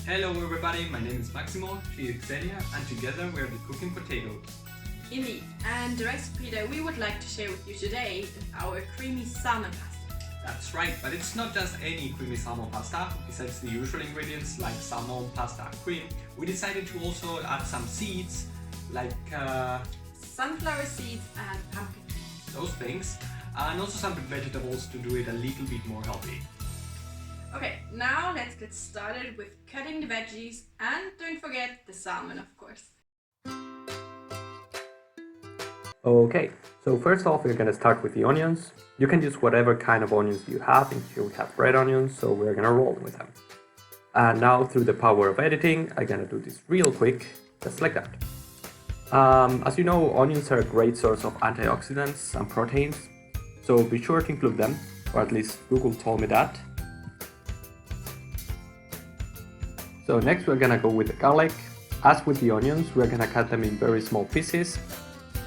Hello everybody, my name is Maximo, she is Xenia, and together we are the Cooking Potatoes. Indeed, and the recipe that we would like to share with you today is our creamy salmon pasta. That's right, but it's not just any creamy salmon pasta. Besides the usual ingredients like salmon, pasta, cream, we decided to also add some seeds like sunflower seeds and pumpkin seeds. Those things, and also some vegetables to do it a little bit more healthy. Okay, now let's get started with cutting the veggies, and don't forget the salmon, of course. Okay, so first off we're gonna start with the onions. You can use whatever kind of onions you have, and here we have red onions, so we're gonna roll with them. And now through the power of editing, I'm gonna do this real quick, just like that. As you know, onions are a great source of antioxidants and proteins, so be sure to include them, or at least Google told me that. So next we're gonna go with the garlic. As with the onions, we're gonna cut them in very small pieces.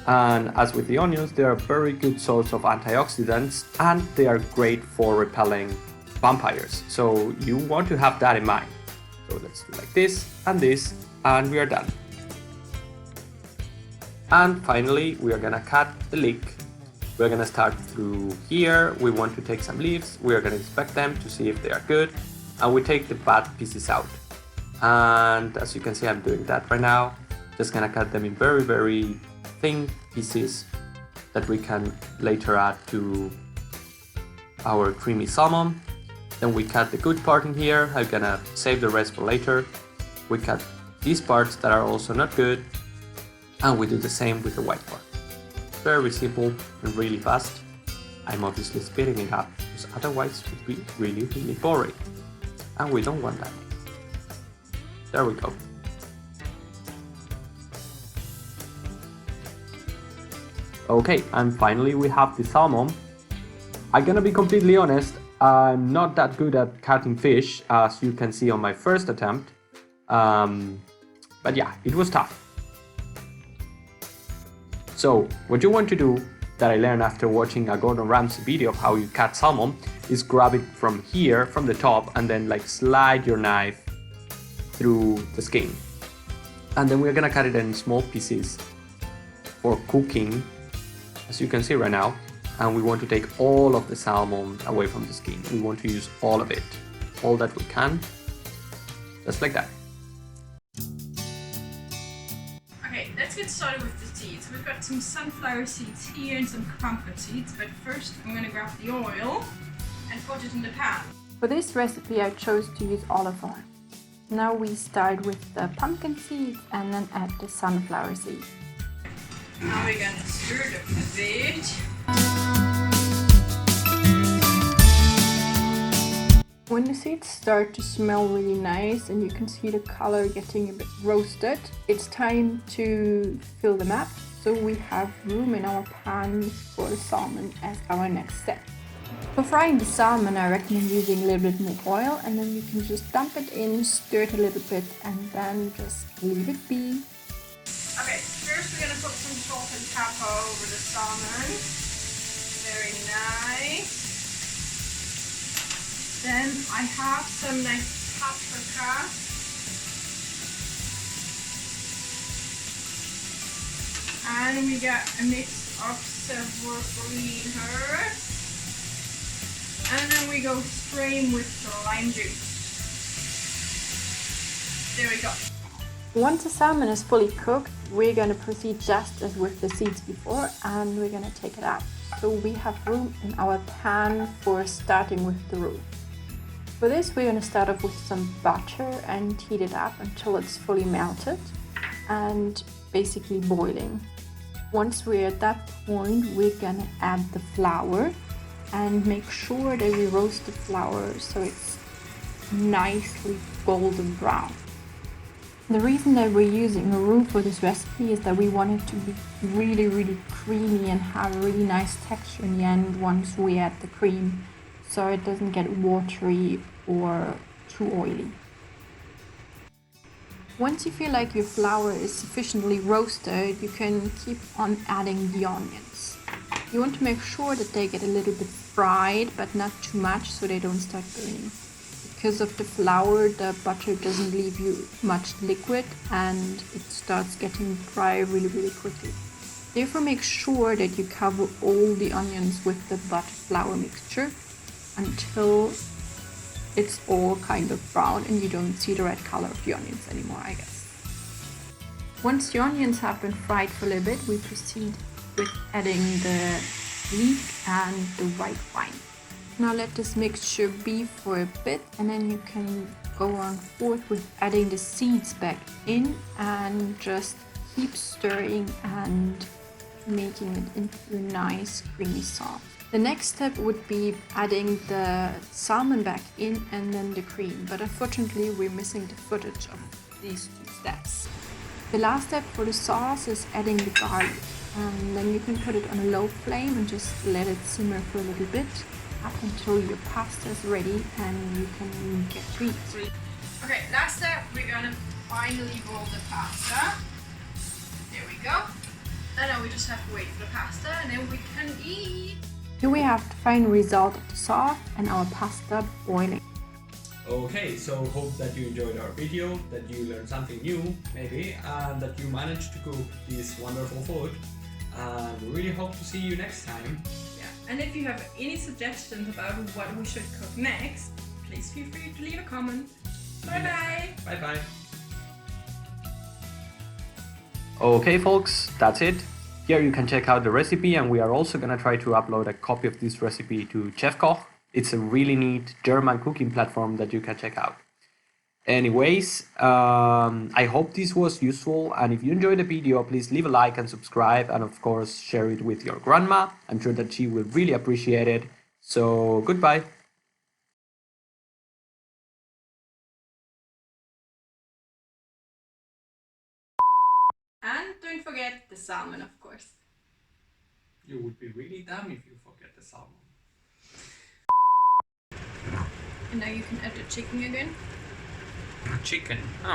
And as with the onions, they are a very good source of antioxidants and they are great for repelling vampires. So you want to have that in mind. So let's do like this, and we are done. And finally, we are gonna cut the leek. We're gonna start through here. We want to take some leaves. We are gonna inspect them to see if they are good. And we take the bad pieces out. And as you can see, I'm doing that right now. Just gonna cut them in very, very thin pieces that we can later add to our creamy salmon. Then we cut the good part in here. I'm gonna save the rest for later. We cut these parts that are also not good, and we do the same with the white part. Very simple and really fast. I'm obviously speeding it up because otherwise it would be really, really boring, and we don't want that. There we go. Okay, and finally we have the salmon. I'm gonna be completely honest, I'm not that good at cutting fish, as you can see on my first attempt. But yeah, it was tough. So, what you want to do, that I learned after watching a Gordon Ramsay video of how you cut salmon, is grab it from here, from the top, and then like slide your knife through the skin. And then we're gonna cut it in small pieces for cooking, as you can see right now. And we want to take all of the salmon away from the skin. We want to use all of it, all that we can, just like that. Okay, let's get started with the seeds. We've got some sunflower seeds here and some pumpkin seeds, but first I'm gonna grab the oil and put it in the pan. For this recipe I chose to use olive oil. Now we start with the pumpkin seeds and then add the sunflower seeds. Now we're gonna stir them a bit. When the seeds start to smell really nice and you can see the color getting a bit roasted, it's time to fill them up, so we have room in our pan for the salmon as our next step. For frying the salmon, I recommend using a little bit more oil, and then you can just dump it in, stir it a little bit, and then just leave it be. Okay, first we're gonna put some salt and pepper over the salmon. Very nice. Then I have some nice paprika. And we got a mix of several green herbs. And then we go straight with the lime juice. There we go. Once the salmon is fully cooked, we're going to proceed just as with the seeds before, and we're going to take it out. So we have room in our pan for starting with the roux. For this, we're going to start off with some butter and heat it up until it's fully melted and basically boiling. Once we're at that point, we're going to add the flour and make sure that we roast the flour so it's nicely golden brown. The reason that we're using a roux for this recipe is that we want it to be really, really creamy and have a really nice texture in the end once we add the cream, so it doesn't get watery or too oily. Once you feel like your flour is sufficiently roasted, you can keep on adding the onions. You want to make sure that they get a little bit fried, but not too much so they don't start burning. Because of the flour, the butter doesn't leave you much liquid and it starts getting dry really quickly. Therefore, make sure that you cover all the onions with the butter flour mixture until it's all kind of brown and you don't see the red color of the onions anymore, I guess. Once the onions have been fried for a little bit, we proceed with adding the leek and the white wine. Now let this mixture be for a bit and then you can go on forth with adding the seeds back in and just keep stirring and making it into a nice creamy sauce. The next step would be adding the salmon back in and then the cream, but unfortunately we're missing the footage of these two steps. The last step for the sauce is adding the garlic, and then you can put it on a low flame and just let it simmer for a little bit up until your pasta is ready and you can get to eat. Okay, last step, we're gonna finally roll the pasta. There we go. And now we just have to wait for the pasta and then we can eat. Here we have the final result of the sauce and our pasta boiling. Okay, so hope that you enjoyed our video, that you learned something new, maybe, and that you managed to cook this wonderful food. And we really hope to see you next time. Yeah, and if you have any suggestions about what we should cook next, please feel free to leave a comment. Bye-bye! Bye-bye! Okay folks, that's it. Here you can check out the recipe, and we are also gonna try to upload a copy of this recipe to Chefkoch. It's a really neat German cooking platform that you can check out. Anyways, I hope this was useful, and if you enjoyed the video, please leave a like and subscribe, and of course share it with your grandma. I'm sure that she will really appreciate it. So goodbye. And don't forget the salmon, of course. You would be really dumb if you forget the salmon. And now you can add the chicken again. Chicken. Oh.